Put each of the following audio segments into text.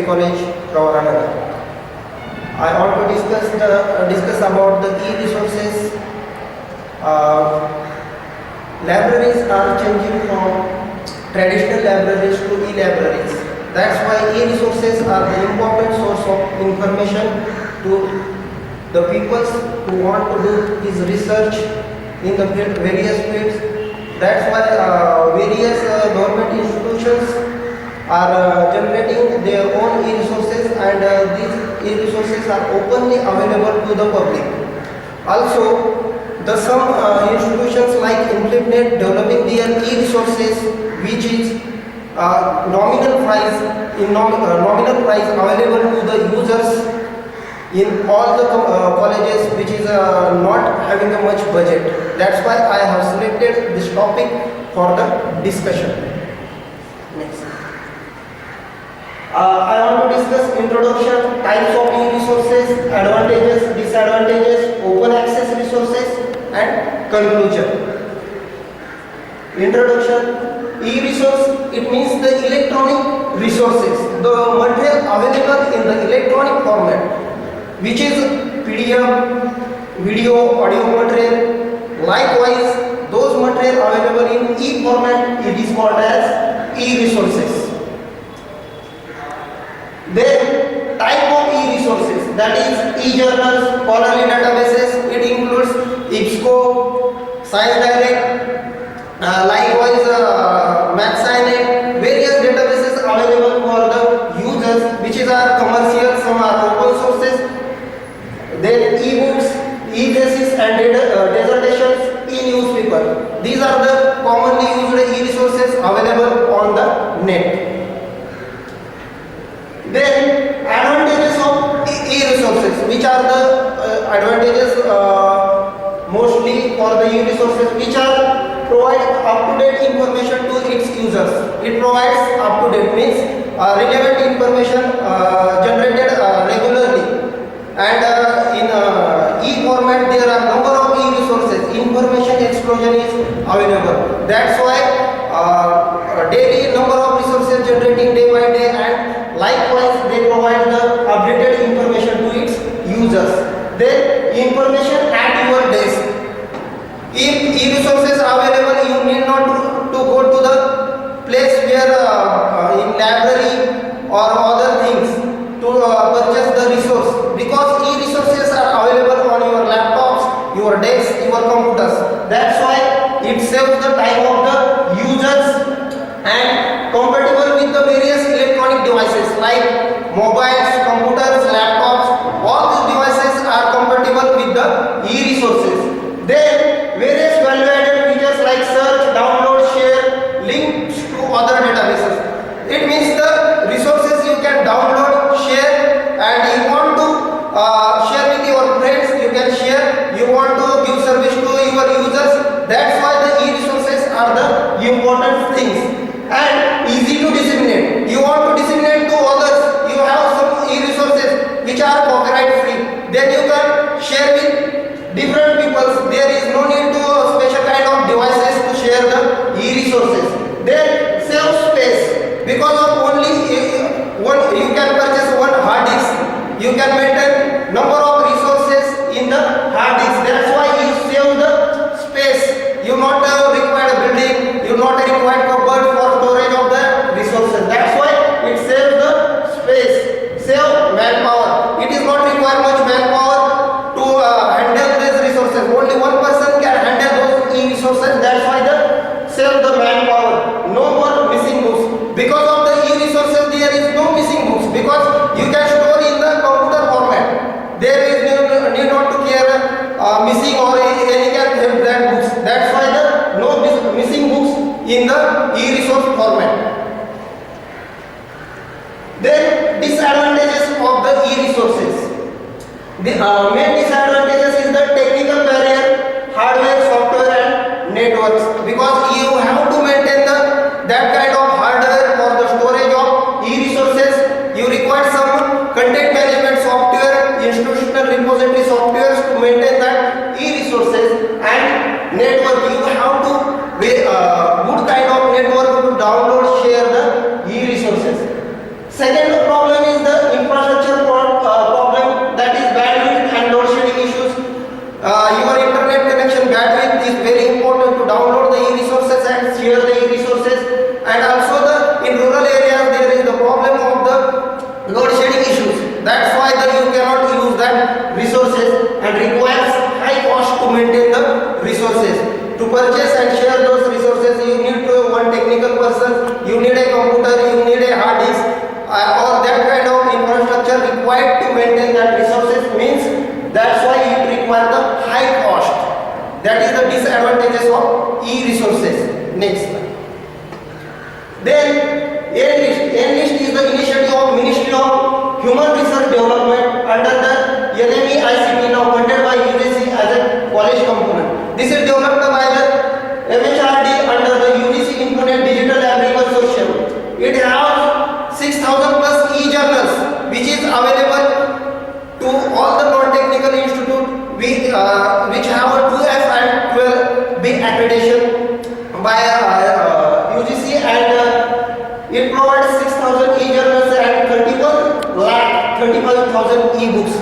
Degree College, Pravaranagar. I want to discuss about the e-resources. Libraries are changing from traditional libraries to e-libraries. That's why e-resources are the important source of information to the people who want to do his research in the various fields. That's why various government institutions are generating their own e-resources, and these e-resources are openly available to the public. Also, some institutions like InflipNet developing their e-resources, which is nominal price available to the users in all the colleges which is not having a much budget. That's why I have selected this topic for the discussion. Next. I want to discuss introduction, types of e-resources, advantages, disadvantages, open access resources, and conclusion. Introduction. E-resource, it means the electronic resources, the material available in the electronic format, which is PDF, video, audio material. Likewise, those material available in e-format, it is called as e-resources. Then, type of e-resources, that is e-journals, scholarly databases. It includes IBSCO, Science Direct, likewise MathScience, various databases available for the users, which is our commercial, some are open sources. Then e-books, e-thesis and dissertations, e-newspaper. These are the commonly used e-resources available on the net. Then advantages of e-resources, which are the advantages mostly for the e-resources, which are provide up-to-date information to its users. It provides up-to-date means relevant information generated regularly, and in e-format there are number of e-resources. Information explosion is available. That's why daily number of resources generating day by day, and likewise they provide the updated information to its users. Then information at your desk. If e-resources are available, you need not to go to the place where in library or other things to purchase the resource, because e-resources are available on your laptops, your desks, your computers. That's why it saves the time of the users and compatible with the various electronic devices like mobiles, computers, laptops. All these devices are compatible with the e-resources. Then various value-added features like search, download, share, links to other databases. It means the resources you can download, share, and you want to share with your friends, you can share. You want to give service to your users. That's why the e-resources are the important things, and easy to disseminate. You want to disseminate to others, you have some e-resources which are copyright free. Then you can share with different people. There is no need to special kind of devices to share the e-resources. Then save space, because of only one you can purchase one hard disk. You can maintain number of resources in the hard disk. That's why you save the space. You not require building. You not require cupboard for storage of the resources. That's why it saves the space. Save manpower. It is not require much manpower to handle these resources. Only one person can handle those e-resources. That's why the save the manpower. No more missing books. Because of the e-resources, there is no missing books, because you can store in the computer format. There is no need not to care missing or any can help that books. That's why the no missing books in the e-resource format. Then disadvantages of the e-resources. The main disadvantages is the technical barrier, hardware, software, and networks, because you have to maintain that kind of hardware for the storage of e-resources. You require some content management software, institutional repository softwares to maintain that e-resources, and network. You have to good kind of network to download, share the e-resources. Second problem is resources. To purchase and share those resources, you need to one technical person, you need a computer, you need a hard disk, or that kind of infrastructure required to maintain that resources. Means that's why it requires the high cost. That is the disadvantages of e-resources. Next. Then Enlist is the initiative of Ministry of Human Research Development under the NME ICT, now funded by UGC as a college component. This is developed by the MHRD under the UGC Infinite Digital Library Consortium. It has 6,000 plus e-journals which is available to all the non-technical institutes which have a 2F and 12B accreditation by UGC, and it provides 6,000 e-journals and 35,000 e-books.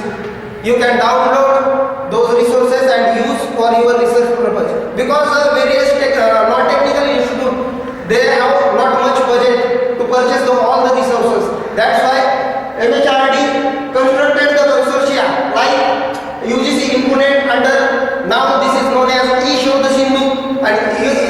You can download those resources and use for your research purpose. Because various non-technical institutes, they have not much budget to purchase all the resources. That's why MHRD constructed the consortia like UGC Infinite under, now this is known as E-Show the Sindhu, and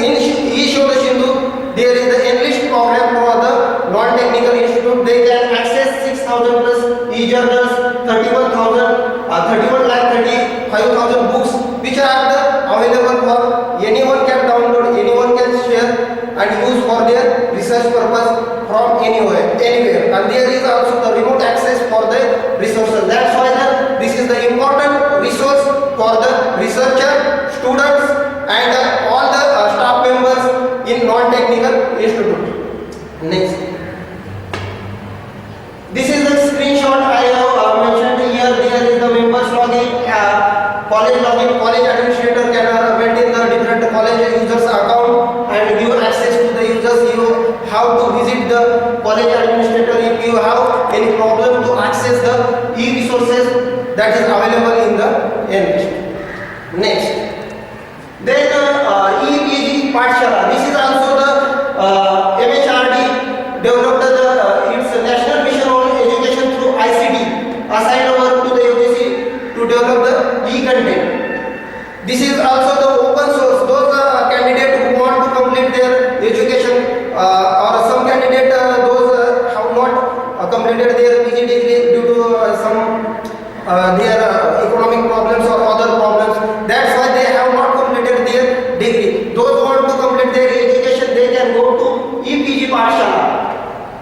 in E-Show the Sindhu there is the Enlist program for the non-technical institute. They can access 6,000 plus e-journals, 35,000 books which are available for anyone can download, anyone can share and use for their research purpose from anywhere. And there is also the remote access for the resources. That's why this is the important resource for the researcher, students and all the staff members in non-technical institute. Next. This is the screenshot I have mentioned here. There is the members login, college login. College administrator can maintain the different college users account and give access to the users. You have to visit the college administrator if you have any problem to access the e-resources that is available in the Enlist. Next. Then EPG Pathshala. This is also the MHRD developed its national mission on education through ICT, assigned over to the UGC to develop the e-content. This is also the open source. Those candidates who want to complete their education or some candidate those have not completed their PG degree due to some their economic problems or other problems. That's why they have not completed their degree. Those who want to complete their education, they can go to EPG Pathshala.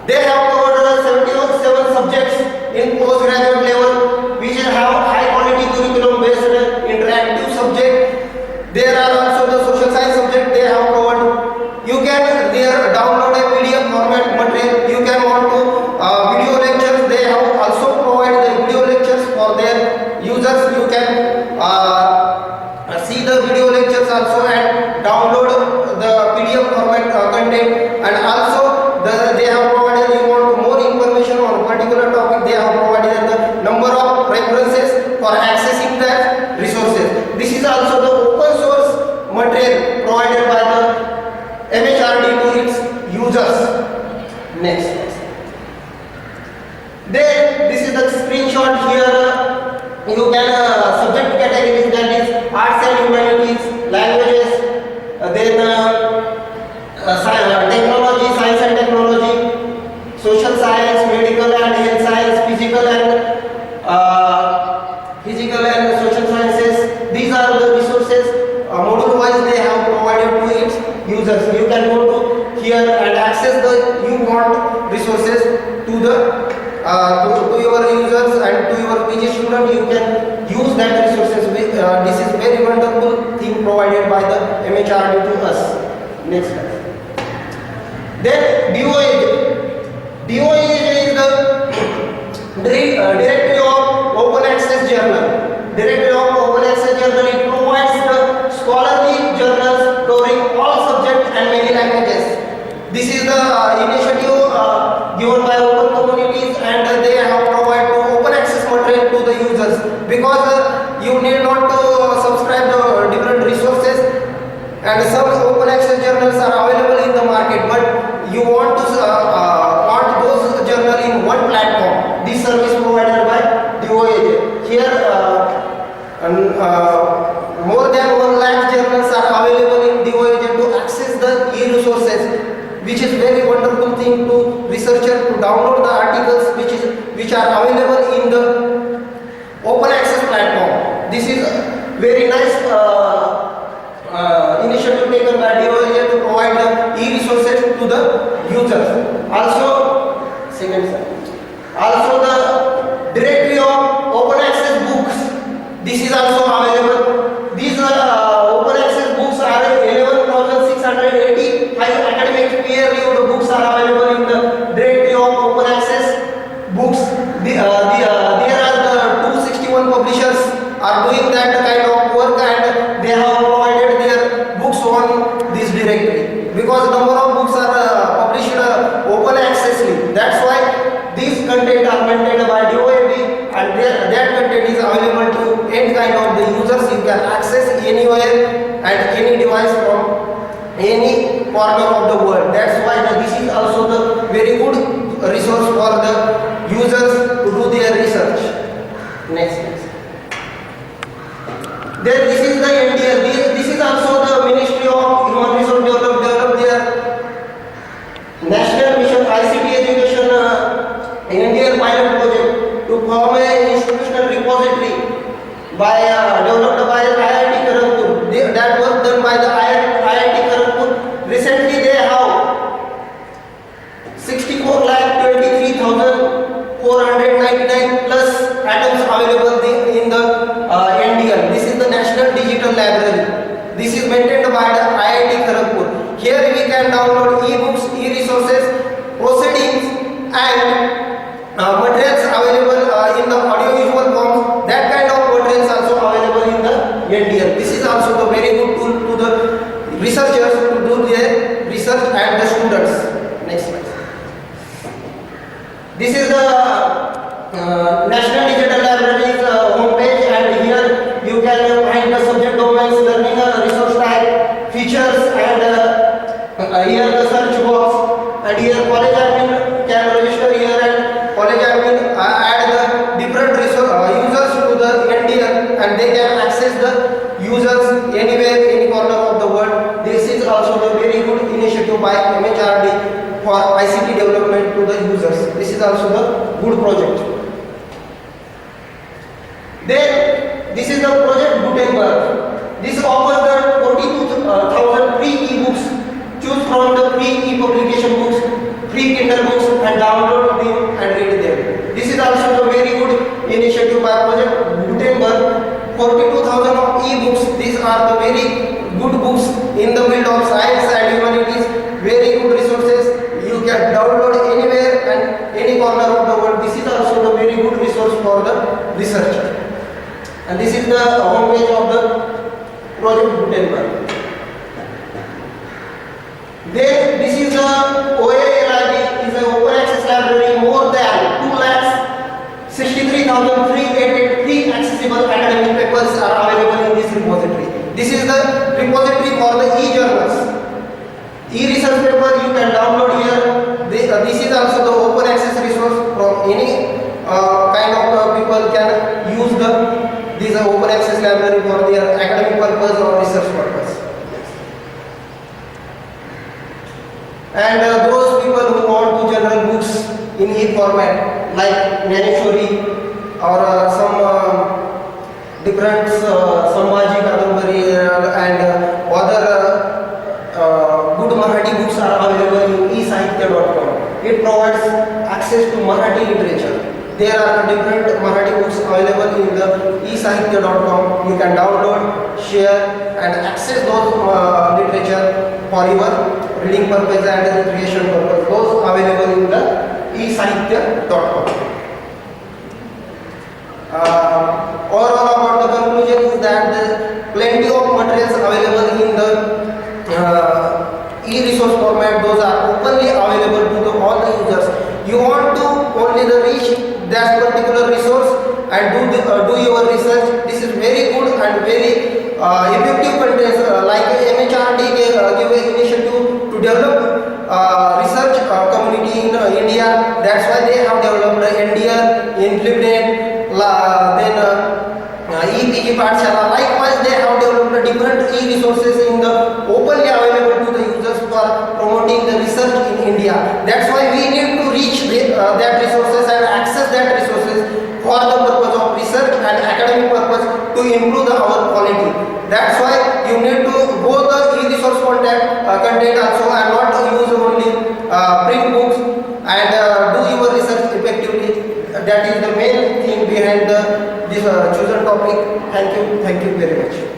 They have covered 77 subjects in postgraduate level, which have high quality curriculum based interactive subject. There are also the social science subject they have covered. You can there download a PDF format material. You can want to video lectures. They have also provided the video lectures for their users. You can see the video lectures also and download the PDF format content, and also they have provided, you want more information on a particular topic, they have provided the number of references for accessing the resources. This is also the open source material provided by the MHRD to its users. Next. Then this is the screenshot here. You can subject categories, that is arts and humanities, languages, then technology, science and technology, social science, medical and health science, physical and social sciences. These are the resources module wise they have provided to its users. You can go to here and access the you want resources to the to your users and to your PG student. You can use that resources. This is very wonderful thing provided by the MHRD to us. Next slide. Then DOAJ is the Directory of Open Access Journal. Directory of Open Access Journal, it provides the scholarly journals covering all subjects and many languages. This is the initiative given by open communities, and they have provided open access material to the users, because you need not to subscribe the different resources, and some open access journals are available in the market, but you want to want those journals in one platform. This service provided by DOAJ. Here more than 1 lakh journals are available initiative taken by DOA to provide the e-resources to the users. Also, second sir. Also the directory of open access books. This is also available. These open access books are 11,685 academic peer-reviewed books are available in the directory of open access books. There are the 261 publishers are doing that kind of work, and they have provided their books on this directory because number of books are published open accessly. That's why these content are maintained by DOAB, and that content is available to any kind of the users. You can access anywhere and any device from any corner of the world. That's why this is also the very good resource for the users to do their research. Next. Then this is the NDL. This is also the Ministry of Human Resource developed their National Mission ICT Education Indian pilot project to form a institutional repository developed by IIT Kharagpur. That was done by the IIT Kharagpur. Recently they have 64,23,499 plus items available in the NDL. This is the National Digital Library. This is maintained by the IIT Kharagpur. Here we can download e-books, e-resources, proceedings, and materials available in the audiovisual forms. That kind of materials also available in the NDL. This is also the very good tool to the researchers to do their research and the students. Next slide. This is the National Digital Library's homepage, and here you can find the subject domains, learning resource type, features, and here the search box, and here college admin can register here, and college admin add the different users to the NDL, and they can access the users anywhere, any corner of the world. This is also the very good initiative by MHRD for ICT development to the users. This is also the good project. Then this is the project Gutenberg. This offers the 42,000 free e-books. Choose from the free e-publication books, free Kindle books, and download them and read them. This is also the very good initiative by project Gutenberg. 42,000 of e-books. These are the very good books in the field of science and humanities. Very good resources. You can download anywhere and any corner of the world. This is also the very good resource for the researcher. And this is the homepage of the project Gutenberg. Then this is the OALIB, is an open access library. More than 2,63,000 free accessible academic papers are available in this repository. This is the repository for the e-journals. E-research paper you can download here. This is also the open access resource from any kind of people can use this open access library for their academic purpose or research purpose. And those people who want to general books in e-format like Naneshwari or some different Sambhaji Kadambari and other good Marathi books are available in esahitya.com. It provides access to Marathi literature. There are different Marathi books available in the esahitya.com. You can download, share, and access those literature for your reading purpose and recreation purpose. Those available in the esahitya.com. Overall, about the conclusion is that there is plenty of materials available in the e-resource format. Those are openly available to all the users. You want to only reach that particular resource and do your research. This is very good and very effective content. Like MHRD gave an initiative to develop research community in India. That's why they have developed NDL, InfluNet, then EPG Pathshala. Likewise, they have developed different e-resources in the openly available to the users for promoting the research in India. That's why we need to reach that resources and access that resources for the purpose of research and academic purpose to improve our quality. That's why you need to go the Thank you very much.